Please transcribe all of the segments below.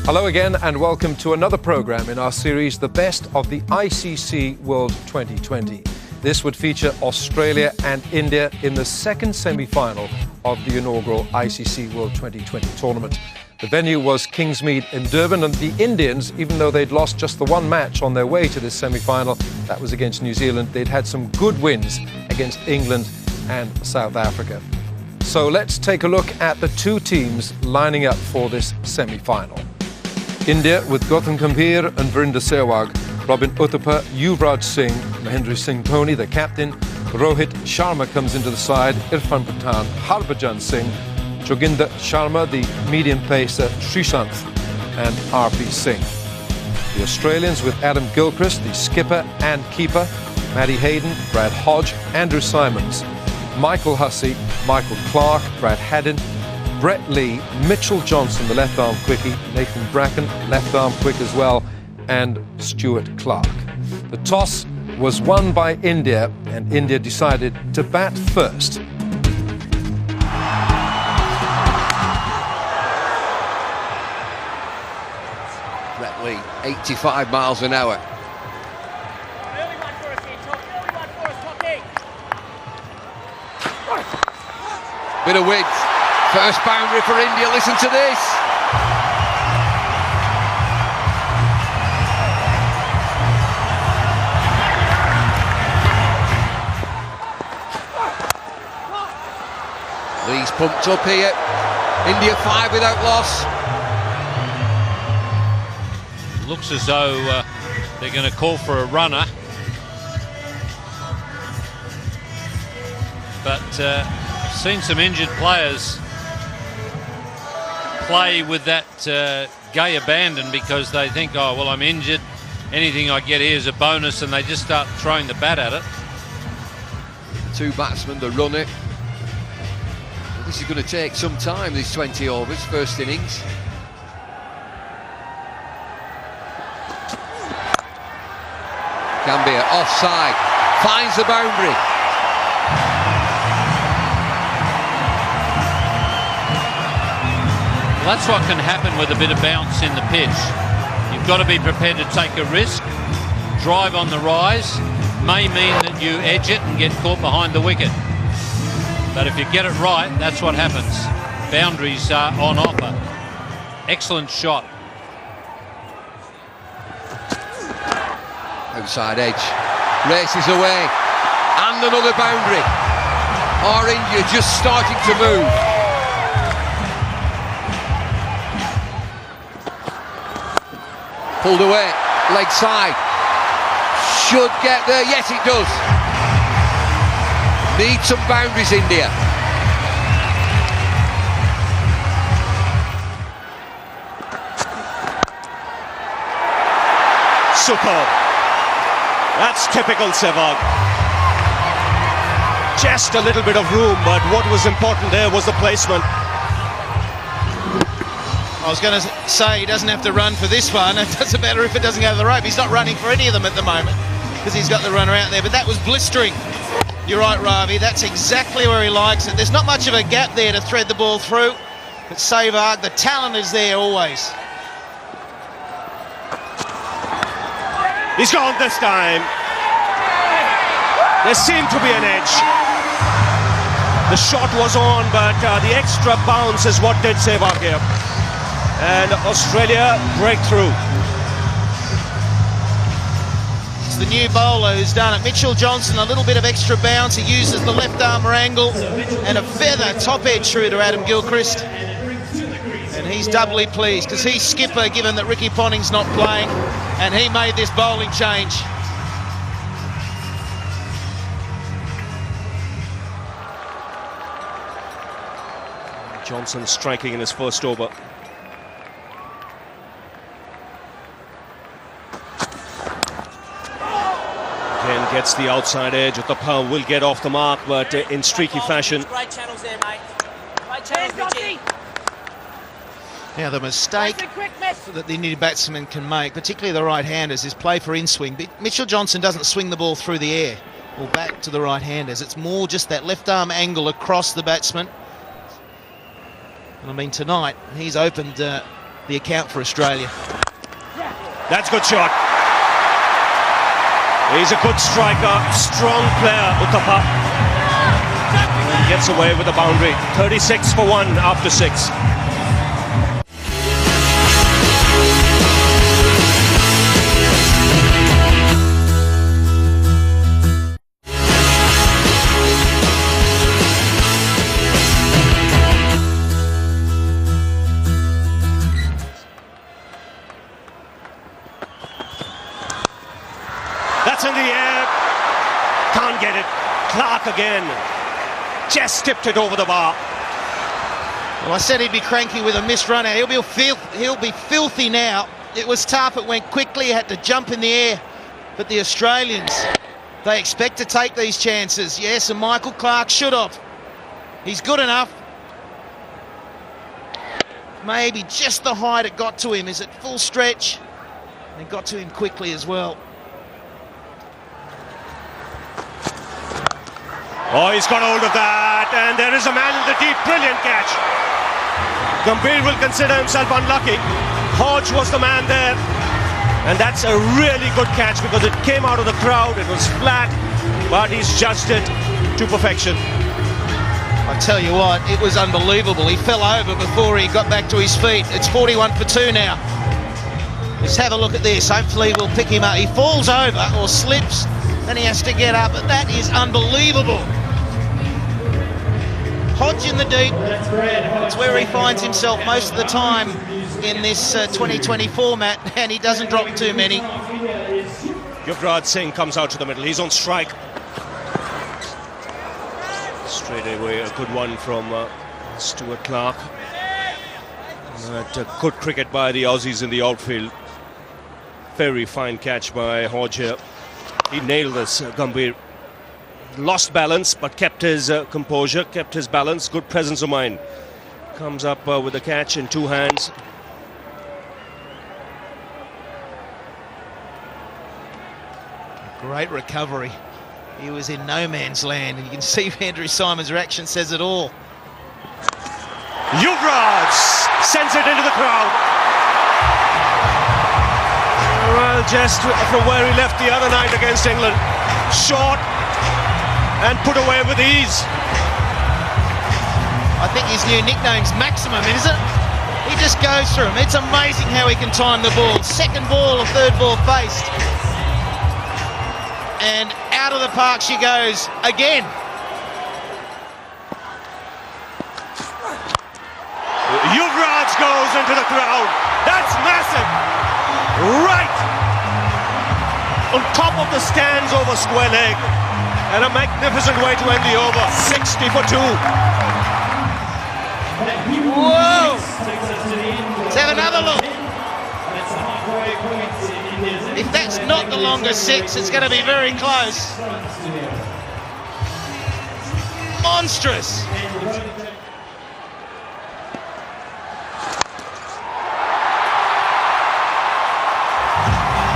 Hello again and welcome to another programme in our series, The Best of the ICC World 2020. This would feature Australia and India in the second semi-final of the inaugural ICC World 2020 tournament. The venue was Kingsmead in Durban, and the Indians, even though they'd lost just the one match on their way to this semi-final, that was against New Zealand, they'd had some good wins against England and South Africa. So let's take a look at the two teams lining up for this semi-final. India with Gautam Gambhir and Virender Sehwag, Robin Uthappa, Yuvraj Singh, Mahendra Singh Dhoni, the captain, Rohit Sharma comes into the side, Irfan Pathan, Harbhajan Singh, Joginder Sharma, the medium pacer, Srishanth and RP Singh. The Australians with Adam Gilchrist, the skipper and keeper, Matty Hayden, Brad Hodge, Andrew Simons, Michael Hussey, Michael Clark, Brad Haddin, Brett Lee, Mitchell Johnson, the left-arm quickie, Nathan Bracken, left-arm quick as well, and Stuart Clark. The toss was won by India, and India decided to bat first. Brett Lee, 85 miles an hour. Bit of width. First boundary for India, listen to this. Lee's pumped up here. India 5 without loss. Looks as though they're going to call for a runner. But I've seen some injured players play with that gay abandon because they think, oh, well, I'm injured. Anything I get here is a bonus, and they just start throwing the bat at it. Two batsmen, the runner. Well, this is going to take some time, these 20 overs, first innings. Gambhir offside, finds the boundary. That's what can happen with a bit of bounce in the pitch. You've got to be prepared to take a risk. Drive on the rise may mean that you edge it and get caught behind the wicket. But if you get it right, that's what happens. Boundaries are on offer. Excellent shot. Outside edge, races away, and another boundary. Our India just starting to move. Pulled away, leg side. Should get there, yes it does. Need some boundaries, India. Superb. That's typical Sehwag. Just a little bit of room, but what was important there was the placement. I was going to say he doesn't have to run for this one. It doesn't matter if it doesn't go to the rope. He's not running for any of them at the moment because he's got the runner out there. But that was blistering. You're right, Ravi. That's exactly where he likes it. There's not much of a gap there to thread the ball through. But Sehwag, the talent is there always. He's gone this time. There seemed to be an edge. The shot was on, but the extra bounce is what did Sehwag here. And Australia break through. It's the new bowler who's done it. Mitchell Johnson, a little bit of extra bounce. He uses the left arm angle and a feather top edge through to Adam Gilchrist. And he's doubly pleased because he's skipper, given that Ricky Ponting's not playing, and he made this bowling change. Johnson striking in his first over. Again gets the outside edge. Uthappa will get off the mark, but in streaky fashion. Right channels there, mate. Right channels, Richie. Now the mistake that the Indian batsman can make, particularly the right-handers, is play for in-swing. Mitchell Johnson doesn't swing the ball through the air or back to the right-handers. It's more just that left-arm angle across the batsman. And I mean, tonight, he's opened the account for Australia. That's a good shot. He's a good striker, strong player, Uthappa. And gets away with the boundary. 36 for 1 after 6. That's in the air. Can't get it. Clark again. Just tipped it over the bar. Well, I said he'd be cranky with a missed runner. He'll be filthy now. It was tough. It went quickly. He had to jump in the air. But the Australians, they expect to take these chances. Yes, and Michael Clark should have. He's good enough. Maybe just the height it got to him. Is it full stretch? And it got to him quickly as well. Oh, he's got hold of that, and there is a man in the deep. Brilliant catch. Gambhir will consider himself unlucky. Hodge was the man there, and that's a really good catch because it came out of the crowd. It was flat, but he's judged it to perfection. I tell you what, it was unbelievable. He fell over before he got back to his feet. It's 41 for 2 now. Let's have a look at this. Hopefully we'll pick him up. He falls over or slips, then he has to get up. But that is unbelievable. Hodge in the deep. It's where he finds himself most of the time in this 2020 format, and he doesn't drop too many. Yuvraj Singh comes out to the middle. He's on strike. Straight away, a good one from Stuart Clark. Good cricket by the Aussies in the outfield. Very fine catch by Hodge here. He nailed this, Gambhir. Lost balance, but kept his composure, kept his balance, good presence of mind. Comes up with the catch in 2 hands. Great recovery. He was in no man's land, and you can see Andrew Symonds' reaction says it all. Yuvraj sends it into the crowd. Well, just from where he left the other night against England. Short and put away with ease. I think his new nickname's Maximum, isn't it? He just goes through them. It's amazing how he can time the ball. Second ball or third ball faced. And out of the park she goes again. Yuvraj goes into the crowd. That's massive. Right on top of the stands over square leg. And a magnificent way to end the over. 60 for 2. Whoa! Let's have another look. If that's not the longest 6, it's going to be very close. Monstrous.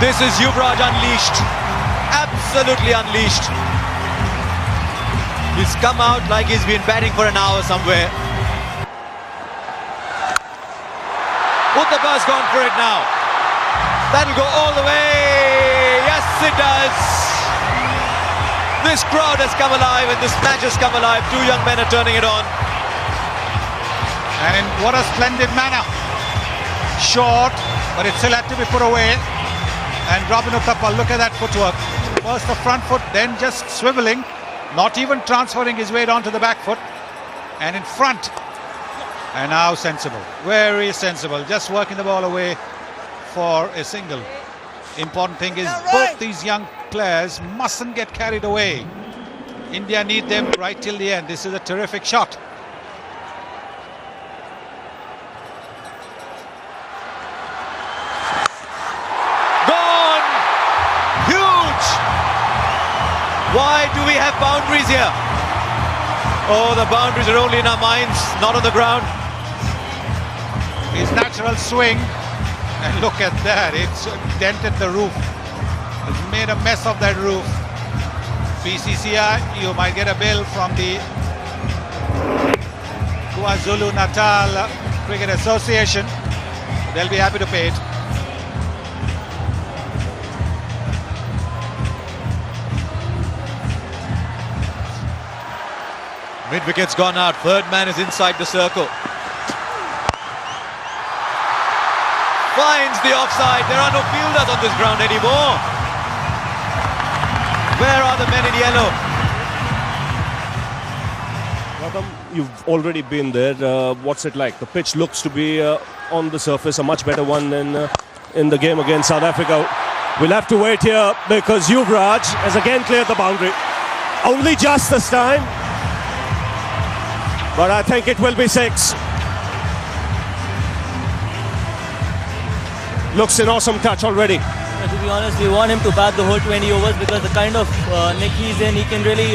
This is Yuvraj unleashed. Absolutely unleashed. He's come out like he's been batting for an hour somewhere. Uthappa's gone for it now. That'll go all the way. Yes, it does. This crowd has come alive and this match has come alive. 2 young men are turning it on. And in what a splendid manner. Short, but it still had to be put away. And Robin Uthappa, look at that footwork. First the front foot, then just swiveling. Not even transferring his weight onto the back foot. And in front. And now sensible. Very sensible. Just working the ball away for a single. Important thing is both these young players mustn't get carried away. India need them right till the end. This is a terrific shot. Gone! Huge! Why do we have boundaries here? Oh, the boundaries are only in our minds, not on the ground. His natural swing. And look at that, it's dented the roof. It's made a mess of that roof. BCCI, you might get a bill from the KwaZulu-Natal Cricket Association. they'll be happy to pay it. Mid-wicket's gone out. Third man is inside the circle. Finds the offside. There are no fielders on this ground anymore. Where are the men in yellow? Gautam, you've already been there. What's it like? The pitch looks to be on the surface a much better one than in the game against South Africa. We'll have to wait here because Yuvraj has again cleared the boundary. Only just this time. But I think it will be 6. Looks an awesome touch already. To be honest, we want him to bat the whole 20 overs because the kind of nick he's in, he can really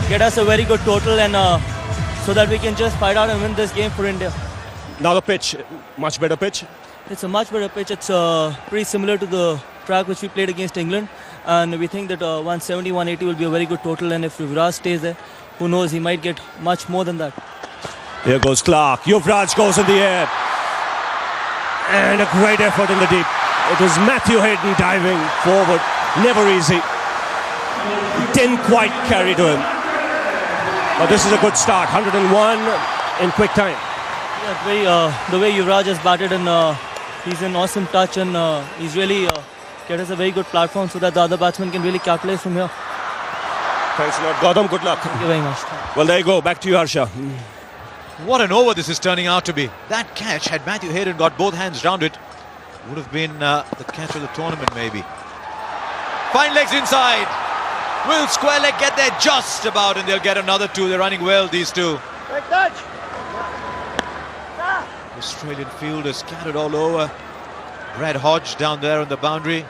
get us a very good total, and so that we can just fight out and win this game for India. Now the pitch, much better pitch. It's a much better pitch. It's pretty similar to the track which we played against England, and we think that 170, 180 will be a very good total, and if Yuvraj stays there, who knows, he might get much more than that. Here goes Clark. Yuvraj goes in the air. And a great effort in the deep. It was Matthew Hayden diving forward. Never easy. Didn't quite carry to him. But this is a good start. 101 in quick time. Yeah, the way Yuvraj has batted, and he's an awesome touch, and he's really get us a very good platform so that the other batsmen can really capitalize from here. Thanks a lot, Gautam. Good luck. Thank you very much. Well, there you go. Back to you, Harsha. What an over this is turning out to be. That catch, had Matthew Hayden got both hands round it, would have been the catch of the tournament maybe. Fine legs inside. Will square leg get there just about, and they'll get another 2. They're running well, these two. Australian fielders scattered all over. Brad Hodge down there on the boundary.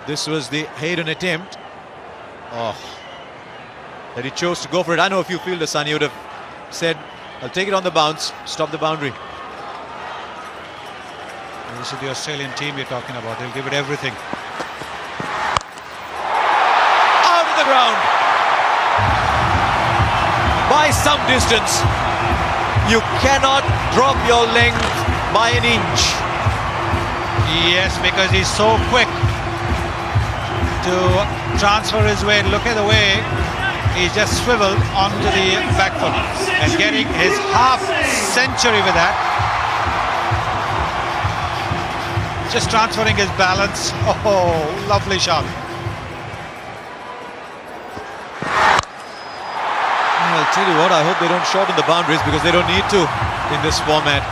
This was the Hayden attempt. Oh, that he chose to go for it. I know a few fielders, Sunny, would have said, I'll take it on the bounce, stop the boundary. This is the Australian team you're talking about. They'll give it everything. Out of the ground. By some distance. You cannot drop your length by an inch. Yes, because he's so quick to transfer his weight. Look at the way he just swiveled onto the back foot and getting his half century with that. Just transferring his balance. Oh, lovely shot. I'll tell you what, I hope they don't shorten the boundaries because they don't need to in this format.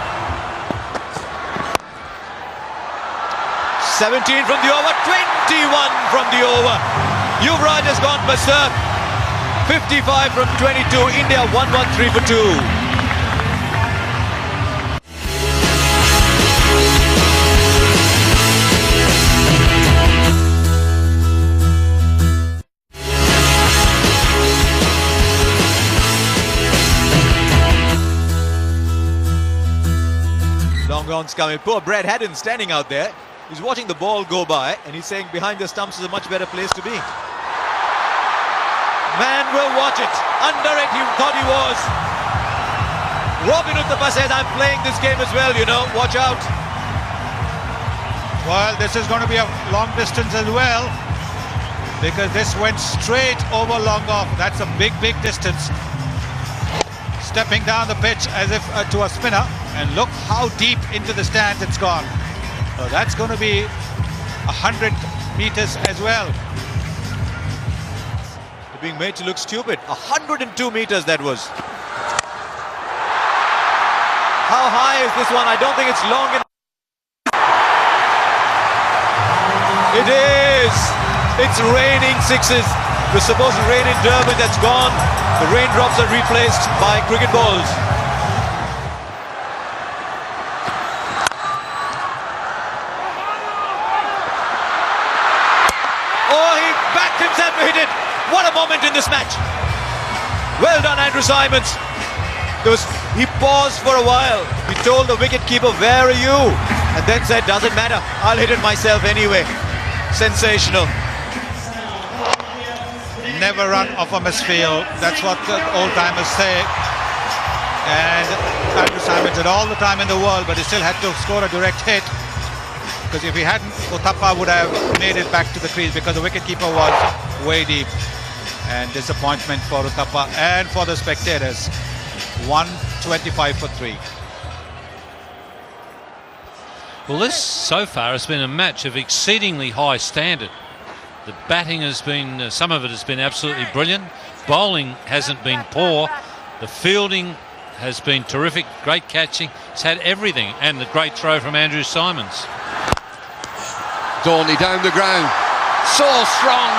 17 from the over, 21 from the over. Yuvraj has gone berserk. 55 from 22. India 113 for 2. Long on's coming. Poor Brad Haddon standing out there. He's watching the ball go by and he's saying behind the stumps is a much better place to be. Man will watch it. Under it, he thought he was. Robin Uthappa says, I'm playing this game as well, you know. Watch out. Well, this is going to be a long distance as well, because this went straight over long off. That's a big, big distance. Stepping down the pitch as if to a spinner, and look how deep into the stands it's gone. So that's going to be 100 meters as well. They're being made to look stupid. 102 meters that was. How high is this one? I don't think it's long enough. It is. It's raining sixes. It was supposed to rain in Durban. That's gone. The raindrops are replaced by cricket balls. Oh, he backed himself to hit it. What a moment in this match. Well done, Andrew Simons. He paused for a while. He told the wicketkeeper, where are you? And then said, doesn't matter. I'll hit it myself anyway. Sensational. Never run off a misfield. That's what the old-timers say. And Andrew Simons had all the time in the world, but he still had to score a direct hit. Because if he hadn't, Uthappa would have made it back to the crease because the wicketkeeper was way deep. And disappointment for Uthappa and for the spectators. 125 for 3. Well, this so far has been a match of exceedingly high standard. The batting has been, some of it has been absolutely brilliant. Bowling hasn't been poor. The fielding has been terrific. Great catching. It's had everything. And the great throw from Andrew Simons. Dorney down the ground. So strong.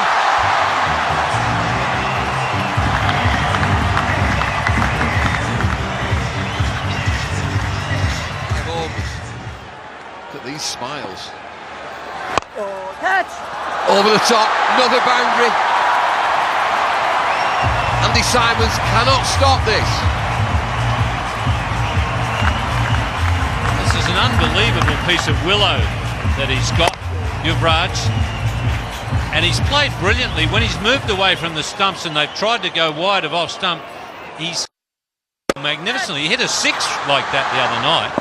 Look at these smiles. Catch! Over the top, another boundary. Andy Simons cannot stop this. This is an unbelievable piece of willow that he's got, Yuvraj. And he's played brilliantly. When he's moved away from the stumps and they've tried to go wide of off stump, he's magnificently. He hit a 6 like that the other night.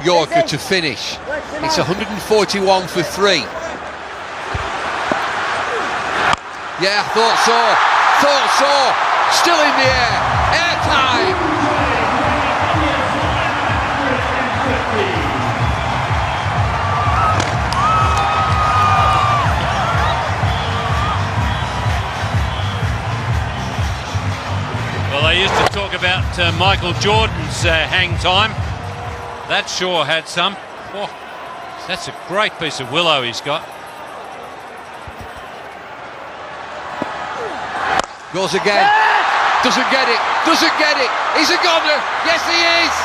Yorker to finish. It's 141 for 3. Yeah, thought so. Still in the air. Air time. Well, they used to talk about Michael Jordan's hang time. That sure had some. Oh, that's a great piece of willow he's got. Goes again. Doesn't get it. He's a goner. Yes, he is.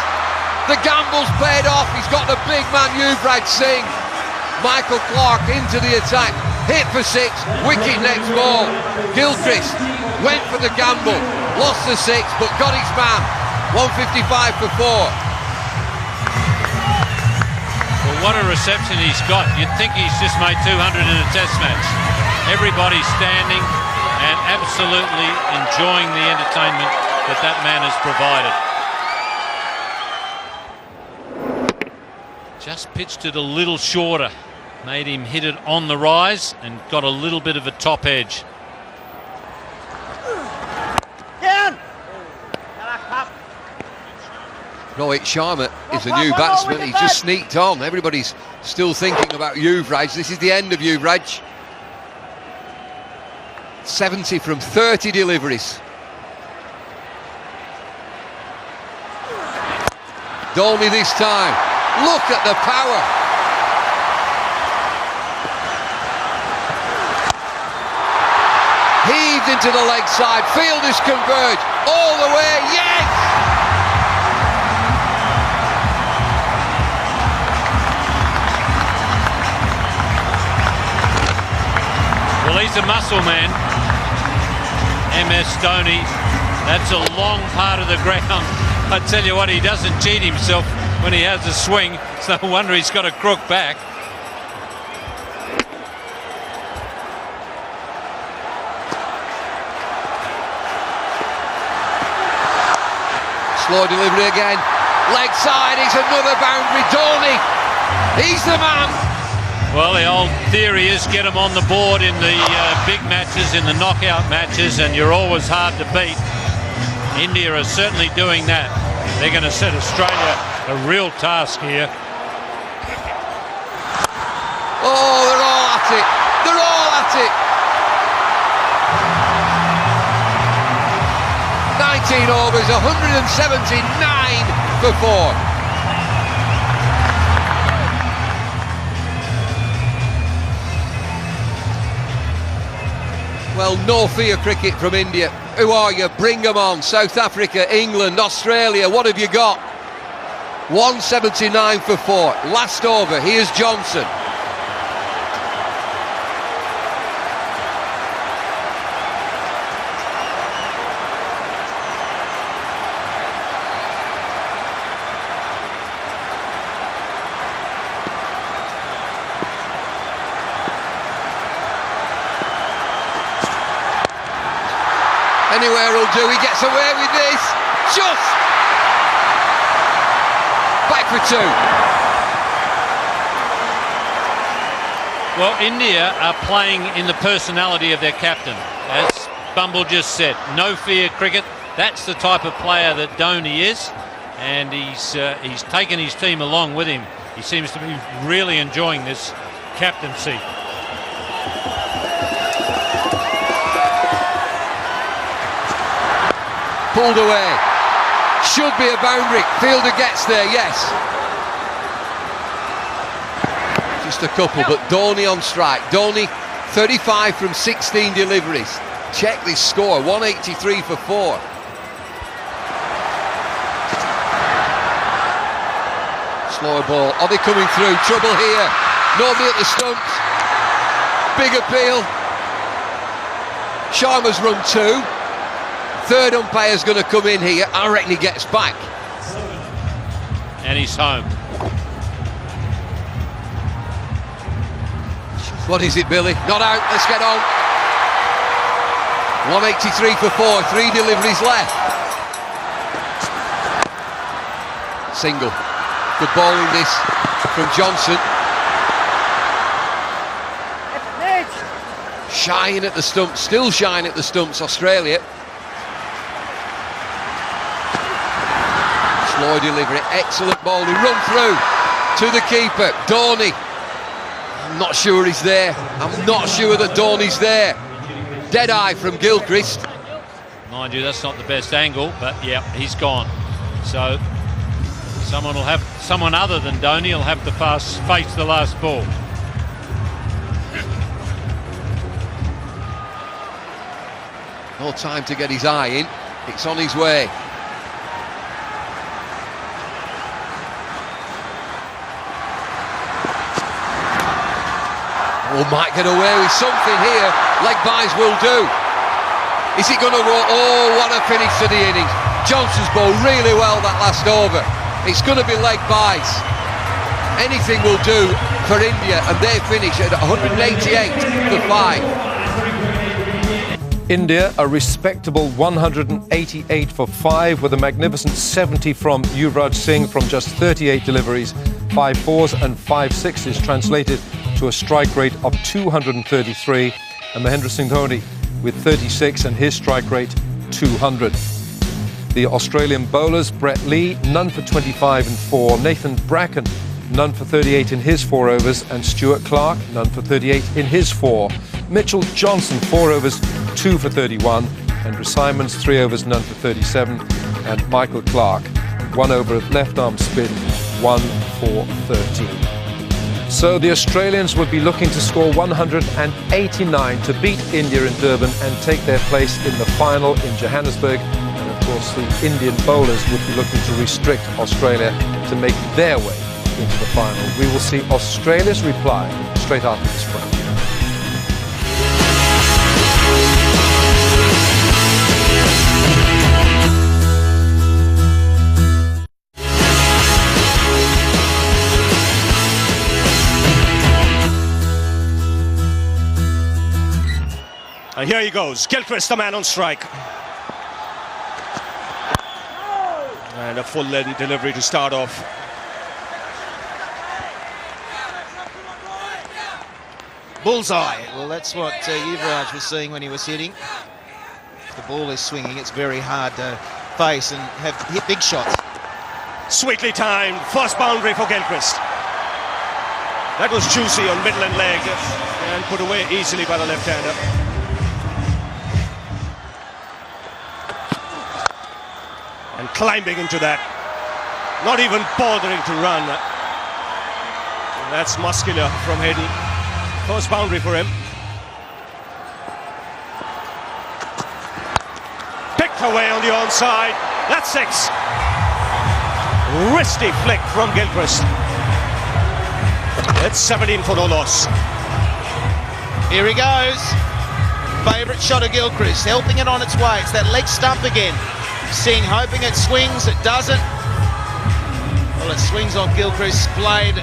The gamble's paid off. He's got the big man Yuvraj Singh. Michael Clarke into the attack. Hit for 6. Wicket next ball. Gilchrist went for the gamble. Lost the 6, but got his man. 155 for 4. What a reception he's got. You'd think he's just made 200 in a test match. Everybody's standing and absolutely enjoying the entertainment that that man has provided. Just pitched it a little shorter. Made him hit it on the rise and got a little bit of a top edge. Rohit Sharma is a new batsman. He just sneaked on. Everybody's still thinking about Yuvraj. This is the end of Yuvraj. 70 from 30 deliveries. Dolmy this time. Look at the power. Heaved into the leg side. Fielders converge all the way. Yes! Well, he's a muscle man, MS Dhoni. That's a long part of the ground. I tell you what, he doesn't cheat himself when he has a swing. It's no wonder he's got a crook back. Slow delivery again. Leg side, it's another boundary. Dhoni, he's the man. Well, the old theory is get them on the board in the big matches, in the knockout matches, and you're always hard to beat. India are certainly doing that. They're going to set Australia a real task here. Oh, they're all at it. They're all at it. 19 overs, 179 for 4. Well, no fear cricket from India. Who are you? Bring them on. South Africa, England, Australia, what have you got? 179 for 4. Last over, here's Johnson. Anywhere will do. He gets away with this. Just back for two. Well, India are playing in the personality of their captain. As Bumble just said, no fear cricket. That's the type of player that Dhoni is, and he's taken his team along with him. He seems to be really enjoying this captaincy. Pulled away. Should be a boundary. Fielder gets there, yes. Just a couple, but Dhoni on strike. Dhoni, 35 from 16 deliveries. Check this score, 183 for 4. Slower ball. Are they coming through? Trouble here. Nobody at the stumps. Big appeal. Sharma's run 2. Third umpire's going to come in here. I reckon he gets back. And he's home. What is it, Billy? Not out. Let's get on. 183 for 4. 3 deliveries left. Single. Good bowling this from Johnson. Shying at the stumps. Still shying at the stumps, Australia. Slow delivery. Excellent bowling. Run through to the keeper. Dhoni. I'm not sure he's there. I'm not sure that Dhoni's there. Dead eye from Gilchrist. Mind you, that's not the best angle, but yeah, he's gone. So someone other than Dhoni will have to face the last ball. No time to get his eye in. It's on his way. Oh, might get away with something here. Leg byes will do. Is it going to roll? Oh, what a finish to the innings. Johnson's bowled really well that last over. It's going to be leg byes. Anything will do for India, and they finish at 188 for 5. India, a respectable 188 for 5 with a magnificent 70 from Yuvraj Singh from just 38 deliveries, 5 fours and 5 sixes, translated to a strike rate of 233, and Mahendra Singh Dhoni with 36 and his strike rate 200. The Australian bowlers, Brett Lee, none for 25 and 4, Nathan Bracken, none for 38 in his 4 overs, and Stuart Clark, none for 38 in his 4. Mitchell Johnson, 4 overs, 2 for 31, Andrew Simons, 3 overs, none for 37, and Michael Clark, 1 over of left-arm spin, 1 for 13. So the Australians would be looking to score 189 to beat India in Durban and take their place in the final in Johannesburg. And of course the Indian bowlers would be looking to restrict Australia to make their way into the final. We will see Australia's reply straight after this break. And here he goes, Gilchrist, the man on strike. And a full-length delivery to start off. Bullseye. Well, that's what Yuvraj was seeing when he was hitting. If the ball is swinging, it's very hard to face and hit big shots. Sweetly timed, first boundary for Gilchrist. That was juicy on middle and leg and put away easily by the left-hander. And climbing into that, not even bothering to run. That's muscular from Hayden. First boundary for him. Picked away on the onside. That's 6. Wristy flick from Gilchrist. It's 17 for no loss. Here he goes. Favourite shot of Gilchrist, helping it on its way. It's that leg stump again. Singh hoping it swings, it doesn't. Well, it swings off Gilchrist's blade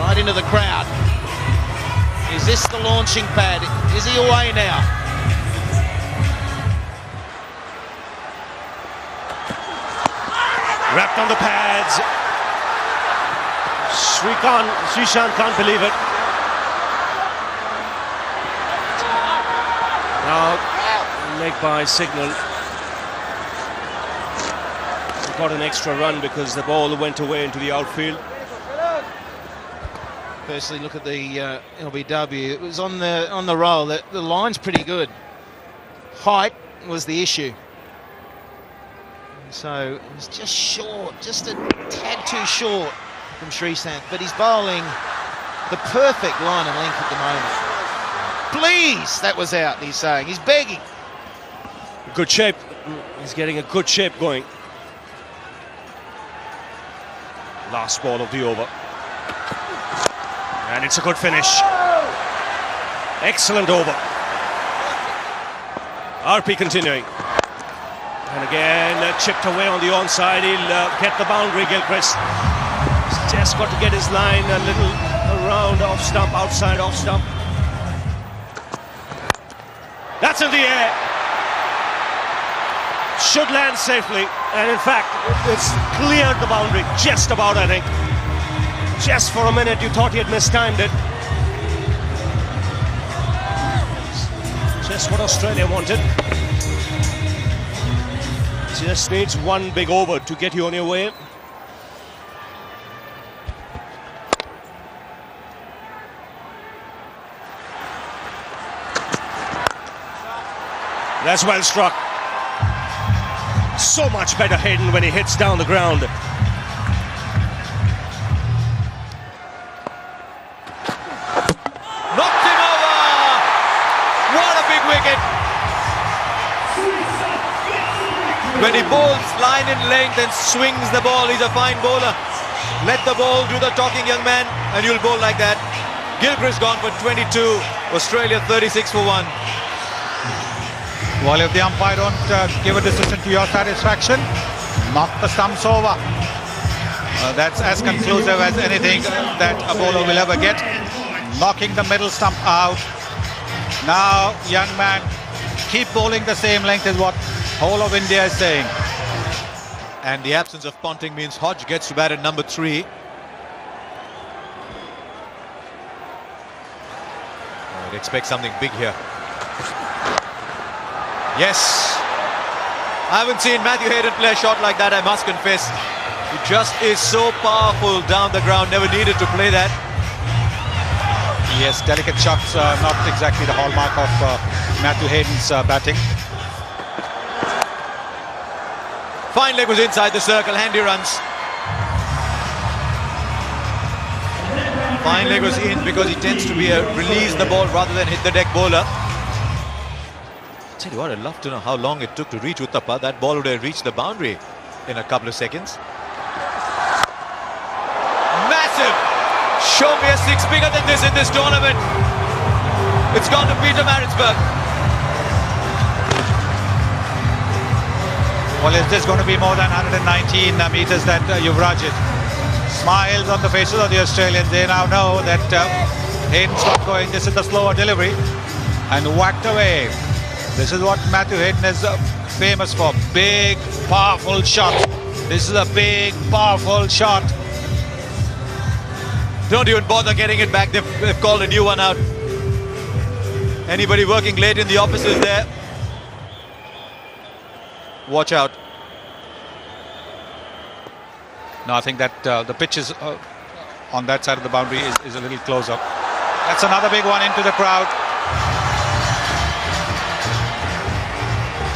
right into the crowd. Is this the launching pad? Is he away now? Wrapped on the pads. Srishant can't believe it. Now, leg by signal. He got an extra run because the ball went away into the outfield. Firstly, look at the LBW. It was on the roll. The line's pretty good. Height was the issue. So it was just short, just a tad too short from Srishant. But he's bowling the perfect line and length at the moment. Please, that was out, he's saying. He's begging. Good shape. He's getting a good shape going. Last ball of the over. And it's a good finish. Excellent over. RP continuing. And again, chipped away on the onside. He'll get the boundary, Gilchrist. He's just got to get his line a little around off stump, outside off stump. That's in the air. Should land safely. And in fact, it's cleared the boundary. Just about, I think. Just for a minute, you thought he had mistimed it. Just what Australia wanted. Just needs one big over to get you on your way. That's well struck. So much better Hayden when he hits down the ground. Knocked him over! What a big wicket! When he bowls line in length and swings the ball, he's a fine bowler. Let the ball do the talking, young man, and you'll bowl like that. Gilchrist gone for 22, Australia 36 for 1. Well, if the umpire don't give a decision to your satisfaction, knock the stumps over. That's as conclusive as anything that a bowler will ever get. Knocking the middle stump out. Now, young man, keep bowling the same length is what whole of India is saying. And the absence of Ponting means Hodge gets to bat at number 3. I'd expect something big here. Yes. I haven't seen Matthew Hayden play a shot like that, I must confess. He just is so powerful down the ground, never needed to play that. Yes, delicate shots, not exactly the hallmark of Matthew Hayden's batting. Fine leg was inside the circle, handy runs. Fine leg was in because he tends to be a release the ball rather than hit the deck bowler. Tell you what, I'd love to know how long it took to reach Uthappa. That ball would have reached the boundary in a couple of seconds. Massive! Show me a 6 bigger than this in this tournament. It's gone to Peter Maritzburg. Well, is this going to be more than 119 meters that Yuvraj hit? Smiles on the faces of the Australians. They now know that Hayden's not going. This is the slower delivery. And whacked away. This is what Matthew Hayden is famous for. Big, powerful shot. This is a big, powerful shot. Don't even bother getting it back. They've called a new one out. Anybody working late in the offices there? Watch out. No, I think that the pitch is on that side of the boundary is a little closer. That's another big one into the crowd.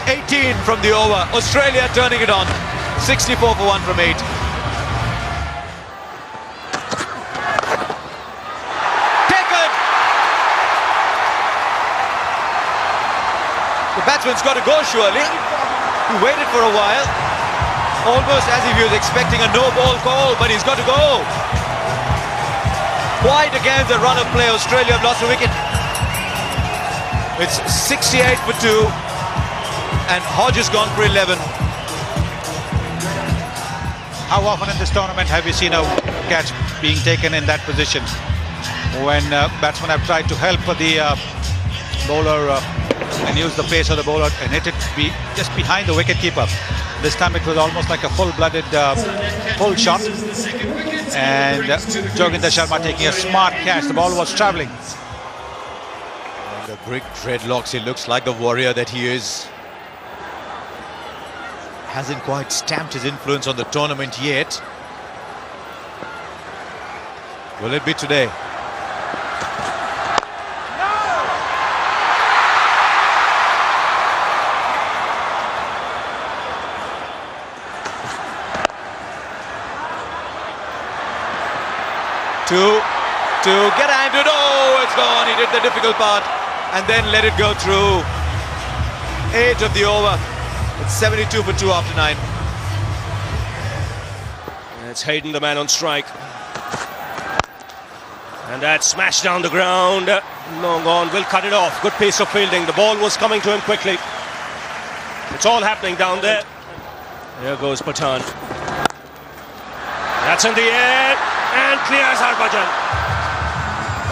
18 from the over. Australia turning it on. 64 for 1 from 8. Taken! The batsman's got to go surely. He waited for a while. Almost as if he was expecting a no-ball call, but he's got to go. Quite against the run of play. Australia have lost a wicket. It's 68 for 2. And Hodge has gone for 11. How often in this tournament have you seen a catch being taken in that position? When batsmen have tried to help the bowler and use the pace of the bowler and hit it just behind the wicketkeeper. This time it was almost like a full-blooded pull shot. And Joginder Sharma taking a smart catch. The ball was travelling. The big dreadlocks, he looks like the warrior that he is. Hasn't quite stamped his influence on the tournament yet. Will it be today? To get handed. Oh, it's gone. He did the difficult part and then let it go through. 8 of the over. It's 72 for 2 after 9. It's Hayden, the man on strike. And that smash down the ground. Long on, will cut it off. Good piece of fielding. The ball was coming to him quickly. It's all happening down there. There goes Pathan. That's in the air and clears Harbhajan.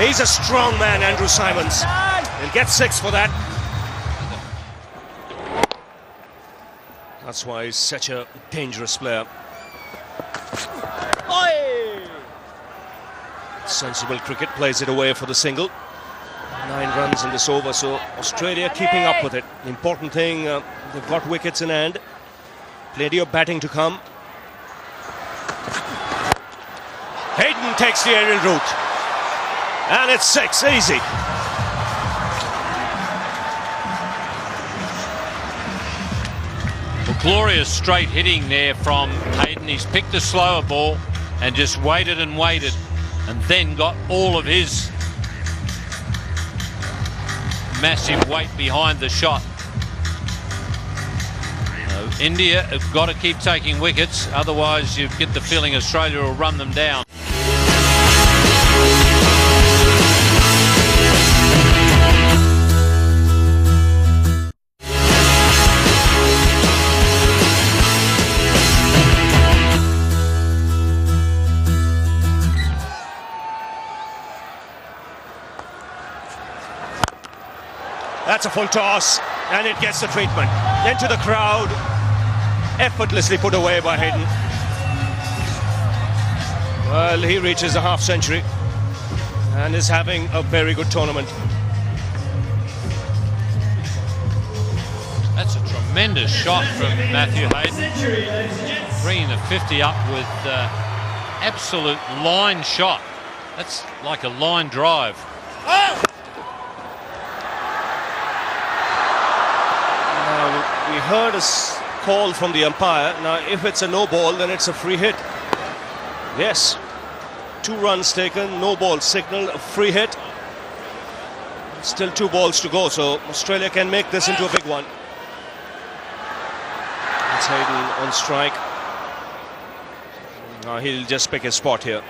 He's a strong man, Andrew Simons. He'll get 6 for that. That's why he's such a dangerous player. Sensible cricket, plays it away for the single. 9 runs in this over, so Australia keeping up with it. The important thing, they've got wickets in hand. Plenty of batting to come. Hayden takes the aerial route. And it's 6, easy. Well, glorious straight hitting there from Hayden. He's picked a slower ball and just waited and waited, and then got all of his massive weight behind the shot. India have got to keep taking wickets, otherwise you get the feeling Australia will run them down. That's a full toss, and it gets the treatment. Into the crowd, effortlessly put away by Hayden. Well, he reaches a half century and is having a very good tournament. That's a tremendous shot from Matthew Hayden. Bringing the 50 up with absolute line shot. That's like a line drive. We heard a call from the umpire. Now, if it's a no ball, then it's a free hit. Yes. 2 runs taken, no ball signal, a free hit. Still 2 balls to go, so Australia can make this into a big one. It's Hayden on strike. Now he'll just pick his spot here.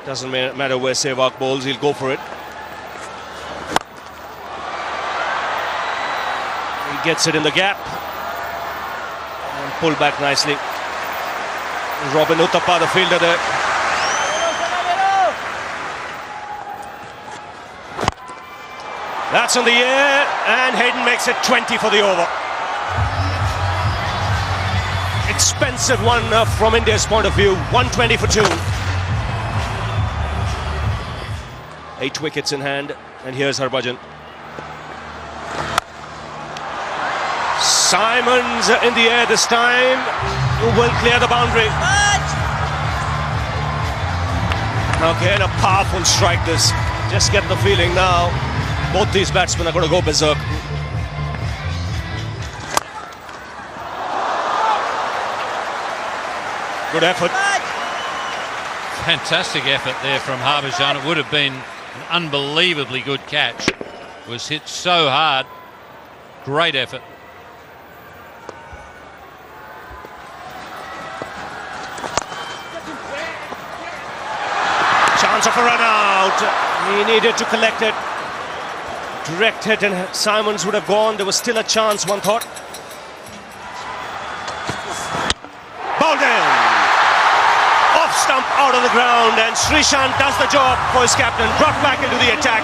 Doesn't matter where Sehwag bowls, he'll go for it. He gets it in the gap and pull back nicely. Robin Uthappa, the fielder there. That's in the air, and Hayden makes it 20 for the over. Expensive one from India's point of view. 120 for 2. 8 wickets in hand, and here's Harbhajan. Simons in the air this time, who will clear the boundary. Again, a powerful strike this. Just get the feeling now, both these batsmen are going to go berserk. Good effort. Fantastic effort there from Harbhajan. It would have been an unbelievably good catch. Was hit so hard. Great effort. Chance of a run out. He needed to collect it. Direct hit and Simons would have gone. There was still a chance, one thought. Bowled in. Off stump out of the ground, and Srishant does the job for his captain. Brought back into the attack.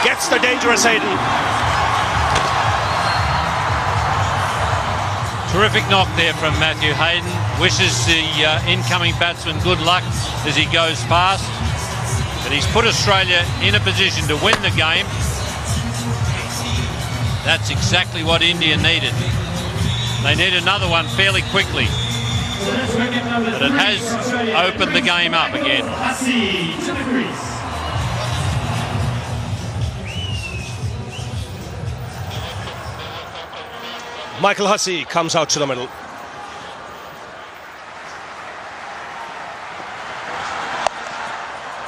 Gets the dangerous Hayden. Terrific knock there from Matthew Hayden. Wishes the incoming batsman good luck as he goes past. But he's put Australia in a position to win the game. That's exactly what India needed. They need another one fairly quickly. But it has opened the game up again. Michael Hussey comes out to the middle.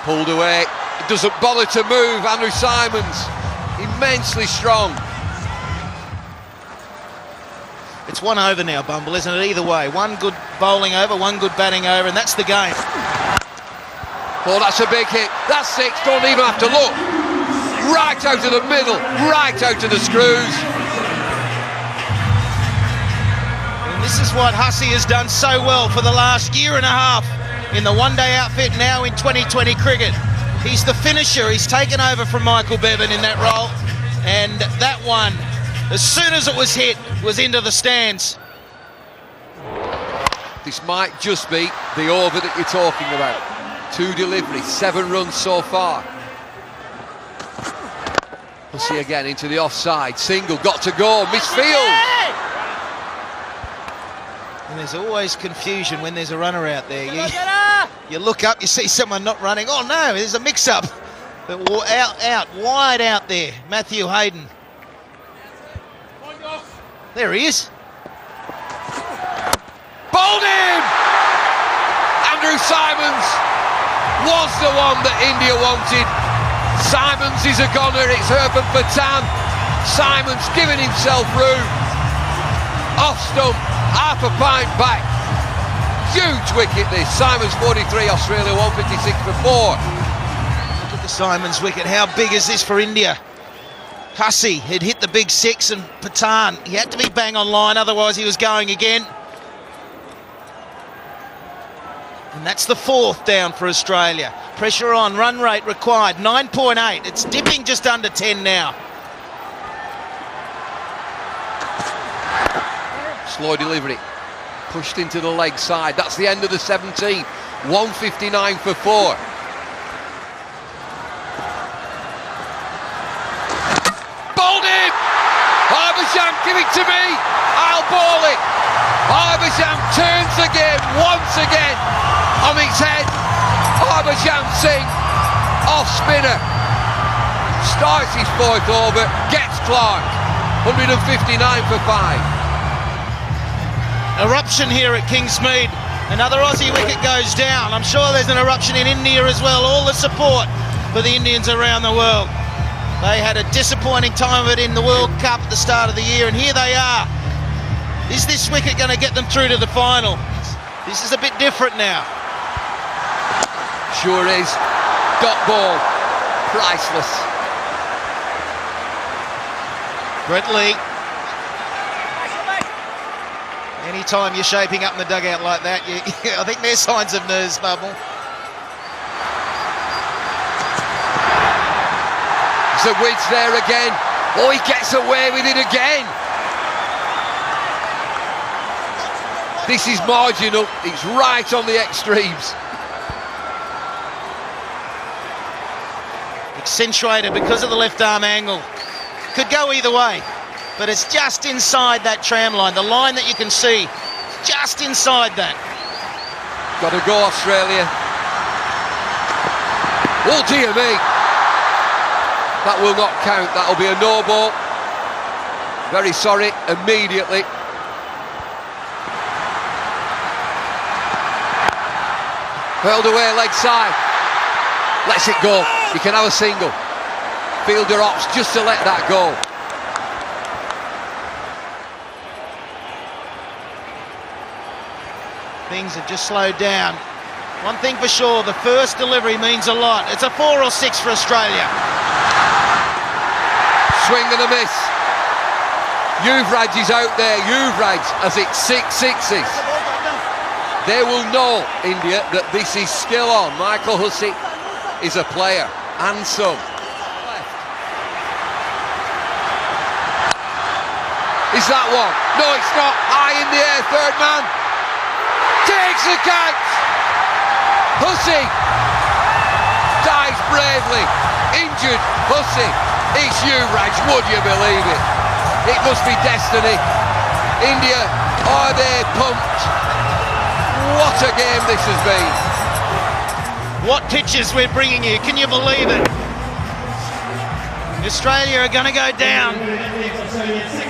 Pulled away. It doesn't bother to move. Andrew Simons, immensely strong. It's 1 over now, Bumble, isn't it? Either way, one good bowling over, one good batting over, and that's the game. Oh, that's a big hit. That's 6. Don't even have to look. Right out of the middle, right out of the screws. And this is what Hussey has done so well for the last year and a half in the one-day outfit, now in 2020 cricket. He's the finisher. He's taken over from Michael Bevan in that role, and that one, as soon as it was hit, was into the stands. This might just be the over that you're talking about. 2 deliveries, 7 runs so far. We'll see again into the offside. Single, got to go, misfield. And there's always confusion when there's a runner out there. You look up, you see someone not running. Oh no, there's a mix-up. But wide out there, Matthew Hayden. There he is. Bowled him! Andrew Simons was the one that India wanted. Simons is a goner, it's Urban Patan. Simons giving himself room. Off stump, half a pint back. Huge wicket this. Simons 43, Australia 156 for 4. Look at the Simons wicket. How big is this for India? Hussey had hit the big 6 and Patan, he had to be bang on line, otherwise he was going again. And that's the 4th down for Australia. Pressure on, run rate required, 9.8. It's dipping just under 10 now. Slow delivery, pushed into the leg side. That's the end of the 17th. 159 for 4. Give it to me, I'll ball it. Harbhajan turns the game once again on its head. Harbhajan Singh, off spinner, starts his 4th over, gets Clark, 159 for 5. Eruption here at Kingsmead. Another Aussie wicket goes down. I'm sure there's an eruption in India as well. All the support for the Indians around the world. They had a disappointing time of it in the World Cup at the start of the year, and here they are. Is this wicket going to get them through to the final? This is a bit different now. Sure is. Dot ball. Priceless. Brett Lee. Anytime you're shaping up in the dugout like that, I think there's signs of nerves, Bubble. The width there again. Oh, he gets away with it again. This is marginal. It's right on the extremes. Accentuated because of the left arm angle. Could go either way, but it's just inside that tram line. The line that you can see, just inside that. Got to go, Australia. Oh, dear me. That will not count. That'll be a no ball. Very sorry, immediately. Hurled away, leg side. Lets it go. He can have a single. Fielder opts just to let that go. Things have just slowed down. One thing for sure, the first delivery means a lot. It's a 4 or 6 for Australia. Swing and a miss. Yuvraj is out there. Yuvraj has it 6 sixes. They will know, India, that this is still on. Michael Hussey is a player, and some. Is that one? No, it's not. High in the air, third man. Takes the count. Hussey dies bravely. Injured Hussey. It's Yuvraj, would you believe it? It must be destiny. India, are they pumped? What a game this has been. What pictures we're bringing you, can you believe it? Australia are going to go down.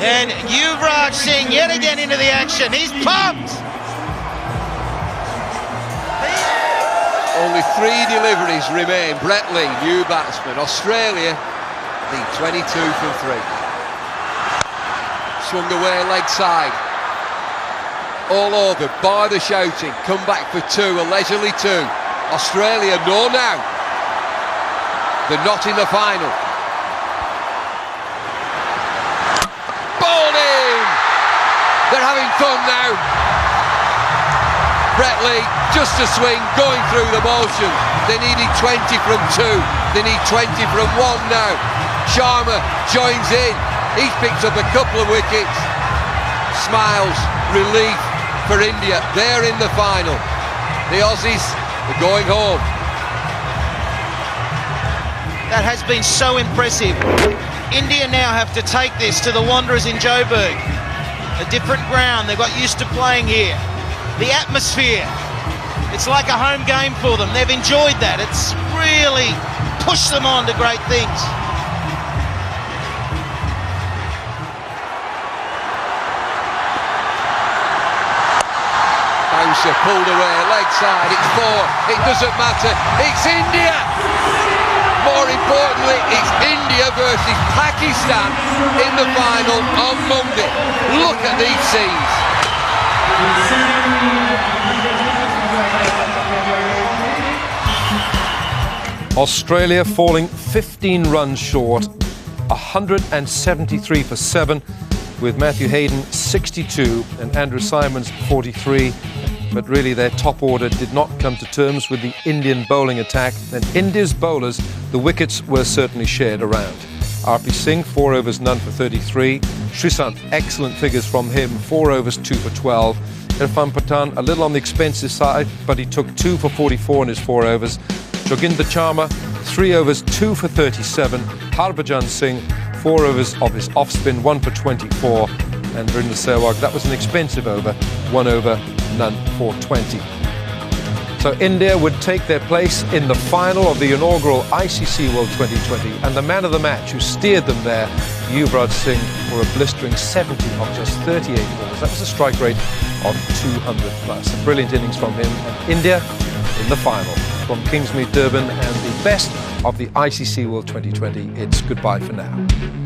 And Yuvraj Singh yet again into the action. He's pumped! Only 3 deliveries remain. Brett Lee, new batsman. Australia lead 22 from 3. Swung away leg side. All over, by the shouting. Come back for 2, a leisurely 2. Australia know now they're not in the final. Bowled in! They're having fun now. Brett Lee, just a swing, going through the motion. They needed 20 from 2. They need 20 from 1 now. Sharma joins in. He's picked up a couple of wickets. Smiles, relief for India. They're in the final. The Aussies are going home. That has been so impressive. India now have to take this to the Wanderers in Joburg. A different ground, they've got used to playing here. The atmosphere, it's like a home game for them. They've enjoyed that. It's really pushed them on to great things. Bouncer pulled away, leg side, it's 4, it doesn't matter, it's India! More importantly, it's India versus Pakistan in the final on Monday. Look at these scenes. Australia falling 15 runs short, 173 for 7, with Matthew Hayden 62 and Andrew Simons 43. But really their top order did not come to terms with the Indian bowling attack, and India's bowlers, the wickets were certainly shared around. RP Singh, 4 overs, none for 33. Srisant, excellent figures from him, 4 overs, 2 for 12. Irfan Pathan, a little on the expensive side, but he took 2 for 44 in his 4 overs. Joginder Sharma, 3 overs, 2 for 37. Harbhajan Singh, 4 overs of his off-spin, 1 for 24. And Virender Sehwag, that was an expensive over, 1 over, none for 20. So India would take their place in the final of the inaugural ICC World 2020, and the man of the match who steered them there, Yuvraj Singh, for a blistering 70 of just 38 balls. That was a strike rate of 200 plus. A brilliant innings from him, and India in the final. From Kingsmead, Durban, and the best of the ICC World 2020, it's goodbye for now.